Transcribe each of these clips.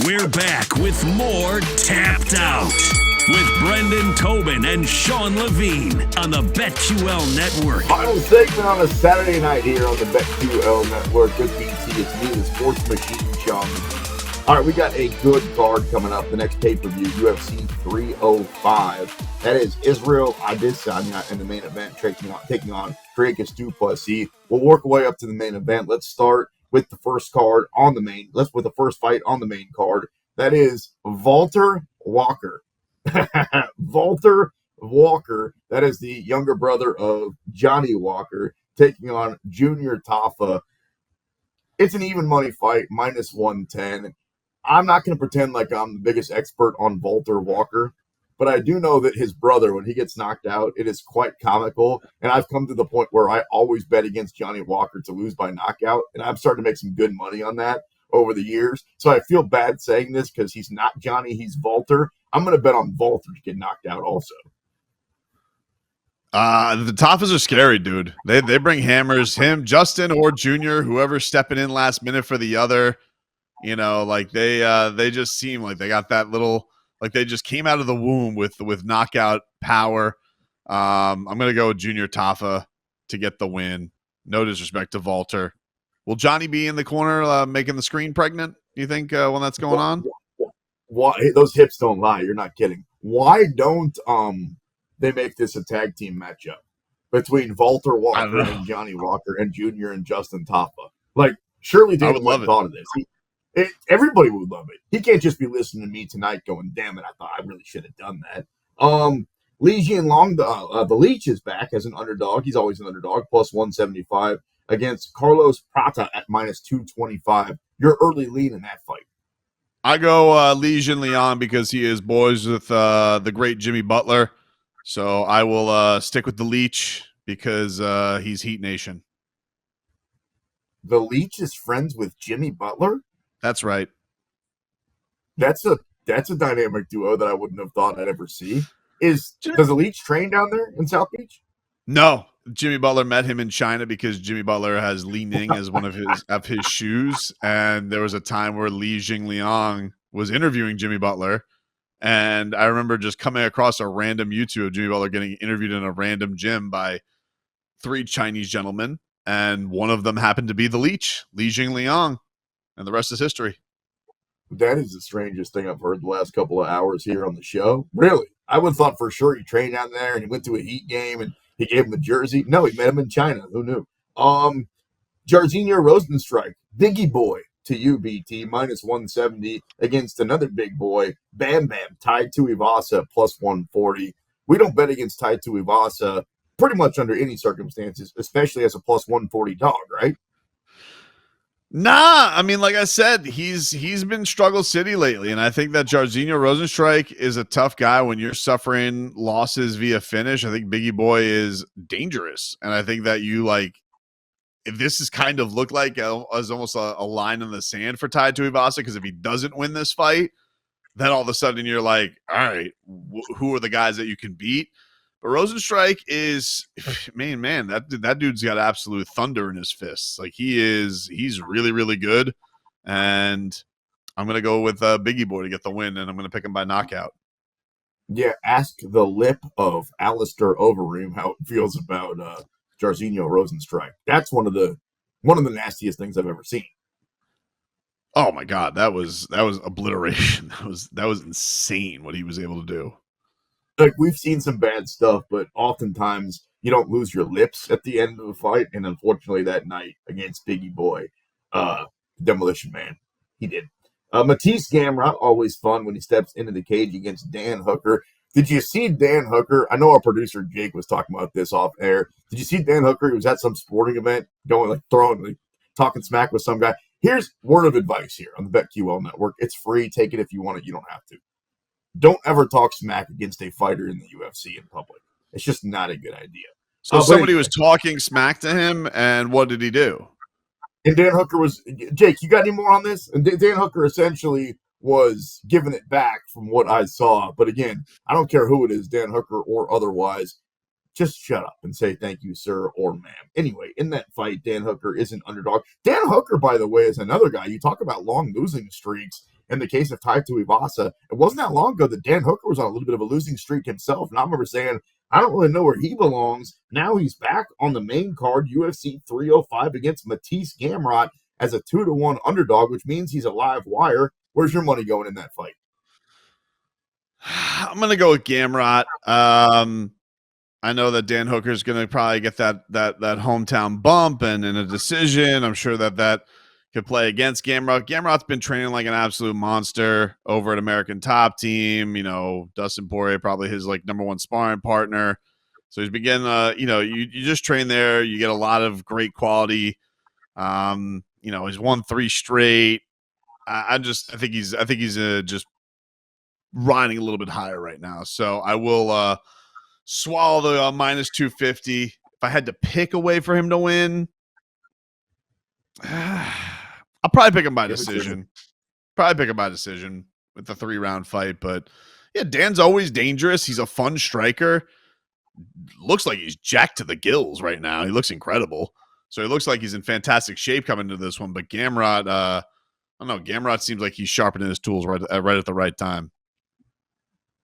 We're back with more Tapped Out with Brendan Tobin and Sean Levine on the BetQL Network. Final segment on a Saturday night here on the BetQL Network with BT. It's me, the sports machine, Sean. All right, we got a good card coming up. The next pay-per-view, UFC 305. That is Israel Adesanya in the main event, taking on Dricus Plessis. We'll work our way up to the main event. Let's start with the first card on the main. Let's with the first fight on the main card. That is Walter Walker. Walter Walker. That is the younger brother of Johnny Walker, taking on Junior Tafa. It's an even money fight, minus 110. I'm not going to pretend like I'm the biggest expert on Walter Walker, but I do know that his brother, when he gets knocked out, it is quite comical. And I've come to the point where I always bet against Johnny Walker to lose by knockout, and I'm starting to make some good money on that over the years. So I feel bad saying this because he's not Johnny, he's Walter. I'm going to bet on Walter to get knocked out also. The Tafas are scary, dude. They bring hammers. Him, Justin, or Junior, whoever's stepping in last minute for the other. You know, like they just seem like they got that little, like they just came out of the womb with knockout power. I'm gonna go with Junior Tafa to get the win. No disrespect to Walter. Will Johnny be in the corner making the screen pregnant? Do you think when that's going on? Why those hips don't lie? You're not kidding. Why don't they make this a tag team matchup between Walter Walker and Johnny Walker and Junior and Justin Tafa? Like, surely David Lynn thought of this. Everybody would love it. He can't just be listening to me tonight going, damn it, I thought I really should have done that. Li Jinlong, the Leech, is back as an underdog. He's always an underdog, plus 175 against Carlos Prata at minus 225. Your early lead in that fight. I go Li Jinliang because he is boys with the great Jimmy Butler. So I will stick with the Leech because he's Heat Nation. The Leech is friends with Jimmy Butler? That's right. That's a dynamic duo that I wouldn't have thought I'd ever see. Does the Leech train down there in South Beach? No. Jimmy Butler met him in China because Jimmy Butler has Li Ning as one of his shoes. And there was a time where Li Jingliang was interviewing Jimmy Butler. And I remember just coming across a random YouTube of Jimmy Butler getting interviewed in a random gym by 3 Chinese gentlemen. And one of them happened to be the Leech, Li Jingliang. And the rest is history. That is the strangest thing I've heard the last couple of hours here on the show. Really? I would have thought for sure he trained down there and he went to a Heat game and he gave him a jersey. No, he met him in China. Who knew? Jairzinho Rozenstruik, Biggie Boy to you, BT, minus 170 against another big boy, Bam Bam, Tai Tuivasa, plus 140. We don't bet against Tai Tuivasa pretty much under any circumstances, especially as a plus 140 dog, right? Nah, I mean, like I said, he's been struggle city lately, and I think that Jairzinho Rozenstruik is a tough guy when you're suffering losses via finish. I think Biggie Boy is dangerous, and I think that if this is kind of looked like as almost a line in the sand for Tai Tuivasa, because if he doesn't win this fight, then all of a sudden you're like, all right, who are the guys that you can beat? But Rozenstruik is, man, that dude's got absolute thunder in his fists. Like he's really, really good. And I'm going to go with Biggie Boy to get the win, and I'm going to pick him by knockout. Yeah, ask the lip of Alistair Overeem how it feels about Jairzinho Rozenstruik. That's one of the nastiest things I've ever seen. Oh my God, that was obliteration. That was insane what he was able to do. Like, we've seen some bad stuff, but oftentimes you don't lose your lips at the end of a fight. And unfortunately, that night against Biggie Boy, Demolition Man, he did. Matisse Gamrot, always fun when he steps into the cage against Dan Hooker. Did you see Dan Hooker? I know our producer Jake was talking about this off air. Did you see Dan Hooker? He was at some sporting event, talking smack with some guy. Here's word of advice here on the BetQL Network. It's free. Take it if you want it. You don't have to. Don't ever talk smack against a fighter in the UFC in public. It's just not a good idea. So somebody was talking smack to him, and what did he do? And Dan Hooker was, Jake, you got any more on this? And Dan Hooker essentially was giving it back from what I saw. But again, I don't care who it is, Dan Hooker or otherwise. Just shut up and say thank you, sir or ma'am. Anyway, in that fight, Dan Hooker is an underdog. Dan Hooker, by the way, is another guy. You talk about long losing streaks. in the case of Tai Tuivasa, it wasn't that long ago that Dan Hooker was on a little bit of a losing streak himself. And I remember saying, I don't really know where he belongs. Now he's back on the main card, UFC 305 against Matisse Gamrot as a 2-1 underdog, which means he's a live wire. Where's your money going in that fight? I'm going to go with Gamrot. I know that Dan Hooker is going to probably get that hometown bump and in a decision. I'm sure that could play against Gamrot. Gamrot's been training like an absolute monster over at American Top Team. You know, Dustin Poirier probably his like number one sparring partner. So he's been getting, you just train there. You get a lot of great quality. He's won 3 straight. I think he's just riding a little bit higher right now. So I will swallow the minus 250. If I had to pick a way for him to win, I'll probably pick him by decision. Probably pick him by decision with the 3-round fight. But yeah, Dan's always dangerous. He's a fun striker. Looks like he's jacked to the gills right now. He looks incredible. So he looks like he's in fantastic shape coming into this one. But Gamrot, I don't know. Gamrot seems like he's sharpening his tools right at the right time.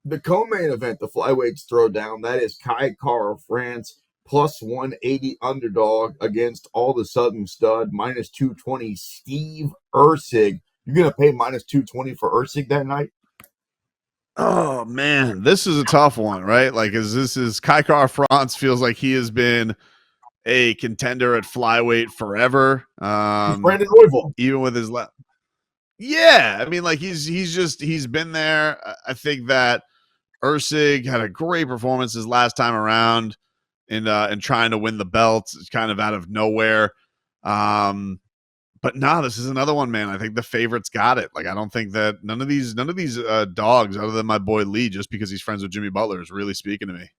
The co-main event, the flyweights throwdown, that is Kai Kara France plus 180 underdog against all of a sudden stud minus 220 Steve Erceg. You're going to pay minus 220 for Erceg that night? Oh, man. This is a tough one, right? Like, this is Kai Kara France feels like he has been a contender at flyweight forever. Brandon Royval. Even with his left. Yeah. I mean, like, he's been there. I think that Erceg had a great performance his last time around in trying to win the belt. It's kind of out of nowhere. But no, this is another one, man. I think the favorites got it. Like, I don't think that none of these dogs, other than my boy Lee, just because he's friends with Jimmy Butler, is really speaking to me.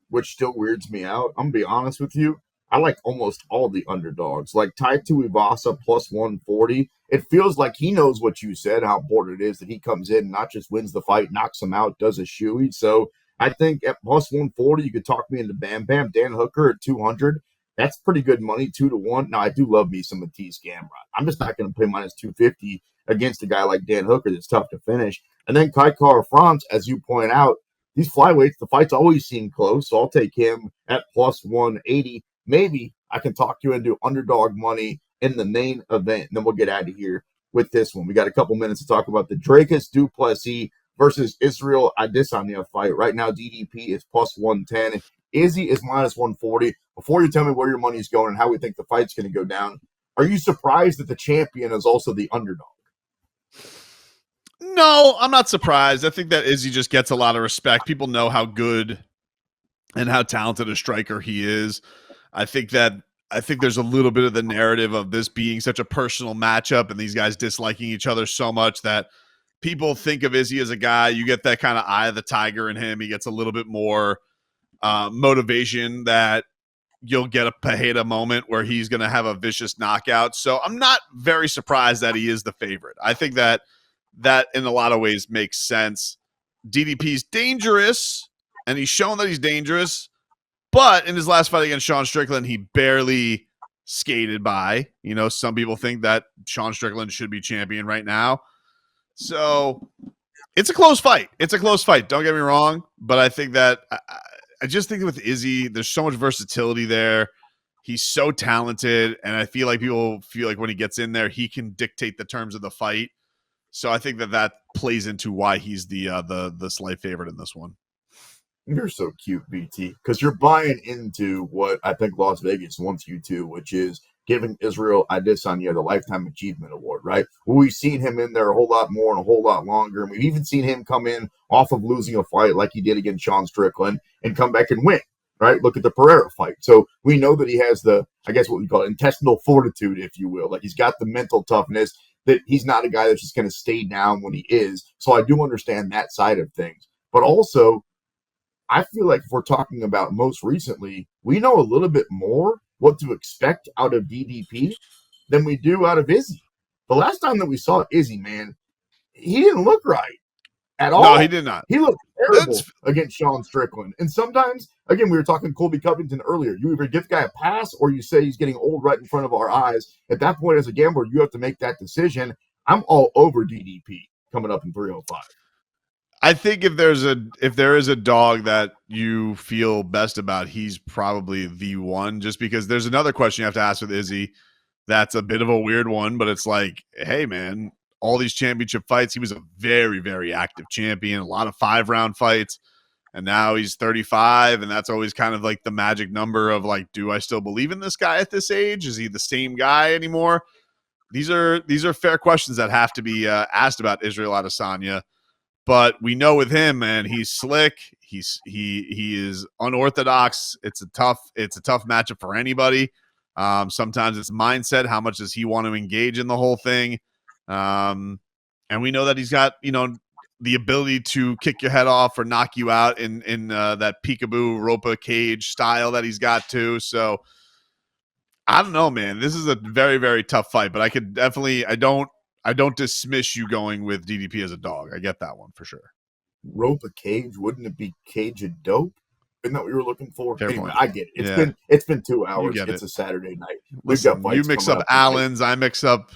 Which still weirds me out. I'm going to be honest with you. I like almost all the underdogs. Like Tai Tuivasa plus 140. It feels like he knows what you said, how important it is that he comes in and not just wins the fight, knocks him out, does a shoey. So I think at plus 140, you could talk me into Bam Bam. Dan Hooker at 200. That's pretty good money, 2-1. Now, I do love me some Matisse Gamrot. I'm just not going to pay minus 250 against a guy like Dan Hooker that's tough to finish. And then Kai Kara France, as you point out, these flyweights, the fights always seem close, so I'll take him at plus 180. Maybe I can talk you into underdog money in the main event, and then we'll get out of here with this one. We got a couple minutes to talk about the Dracus du Plessis versus Israel Adesanya fight. Right now, DDP is plus 110. Izzy is minus 140. Before you tell me where your money is going and how we think the fight's going to go down, are you surprised that the champion is also the underdog? No, I'm not surprised. I think that Izzy just gets a lot of respect. People know how good and how talented a striker he is. I think there's a little bit of the narrative of this being such a personal matchup and these guys disliking each other so much that people think of Izzy as a guy. You get that kind of eye of the tiger in him. He gets a little bit more motivation that you'll get a Pajeda moment where he's going to have a vicious knockout. So I'm not very surprised that he is the favorite. I think that in a lot of ways makes sense. DDP's dangerous, and he's shown that he's dangerous. But in his last fight against Sean Strickland, he barely skated by. You know, some people think that Sean Strickland should be champion right now. So it's a close fight. Don't get me wrong. But I think that I just think with Izzy, there's so much versatility there. He's so talented. And I feel like people feel like when he gets in there, he can dictate the terms of the fight. So I think that plays into why he's the slight favorite in this one. You're so cute, BT, because you're buying into what I think Las Vegas wants you to, which is giving Israel Adesanya the Lifetime Achievement Award, right? Well, we've seen him in there a whole lot more and a whole lot longer. And we've even seen him come in off of losing a fight like he did against Sean Strickland and come back and win, right? Look at the Pereira fight. So we know that he has the, I guess what we call intestinal fortitude, if you will. Like he's got the mental toughness that he's not a guy that's just going to stay down when he is. So I do understand that side of things. But also, I feel like if we're talking about most recently, we know a little bit more what to expect out of DDP than we do out of Izzy. The last time that we saw Izzy, man, he didn't look right at all. No, he did not. He looked terrible against Sean Strickland. And sometimes, again, we were talking Colby Covington earlier. You either give the guy a pass or you say he's getting old right in front of our eyes. At that point, as a gambler, you have to make that decision. I'm all over DDP coming up in 305. I think if there is a dog that you feel best about, he's probably the one. Just because there's another question you have to ask with Izzy, that's a bit of a weird one, but it's like, hey man, all these championship fights, he was a very, very active champion, a lot of 5-round fights, and now he's 35, and that's always kind of like the magic number of like, do I still believe in this guy at this age? Is he the same guy anymore? These are fair questions that have to be asked about Israel Adesanya. But we know with him, man, he's slick. He is unorthodox. It's a tough matchup for anybody. Sometimes it's mindset. How much does he want to engage in the whole thing? And we know that he's got, the ability to kick your head off or knock you out in that peekaboo ropa cage style that he's got too. So I don't know, man. This is a very, very tough fight, but I could definitely, I don't dismiss you going with DDP as a dog. I get that one for sure. Rope a cage, wouldn't it be cage a dope? Isn't that what you were looking for? Fair anyway, point. I get it. It's been 2 hours. It's a Saturday night. Listen, We've got you mix up Allens, I mix up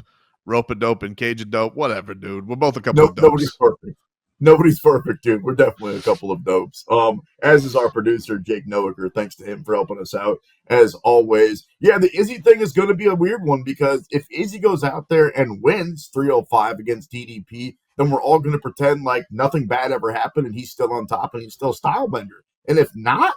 rope a dope and cage a dope. Whatever, dude. We're both a couple of dopes. Nobody's perfect. Nobody's perfect, dude. We're definitely a couple of dopes. As is our producer, Jake Noaker. Thanks to him for helping us out, as always. Yeah, the Izzy thing is going to be a weird one, because if Izzy goes out there and wins 305 against DDP, then we're all going to pretend like nothing bad ever happened and he's still on top and he's still Stylebender. And if not,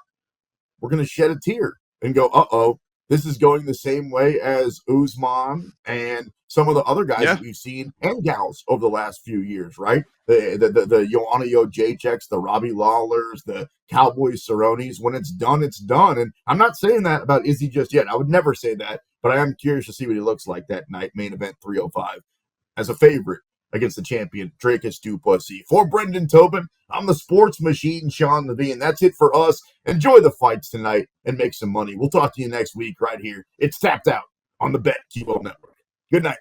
we're going to shed a tear and go, uh-oh, this is going the same way as Usman and some of the other guys that we've seen, and gals, over the last few years, right? The Joanna Jaceks, the Robbie Lawlers, the Cowboy Cerrones. When it's done, it's done. And I'm not saying that about Izzy just yet. I would never say that, but I am curious to see what he looks like that night, main event 305, as a favorite against the champion, Dracus du Plessis. For Brendan Tobin, I'm the sports machine, Sean Levine. That's it for us. Enjoy the fights tonight and make some money. We'll talk to you next week right here. It's Tapped Out on the BetQL Network. Good night.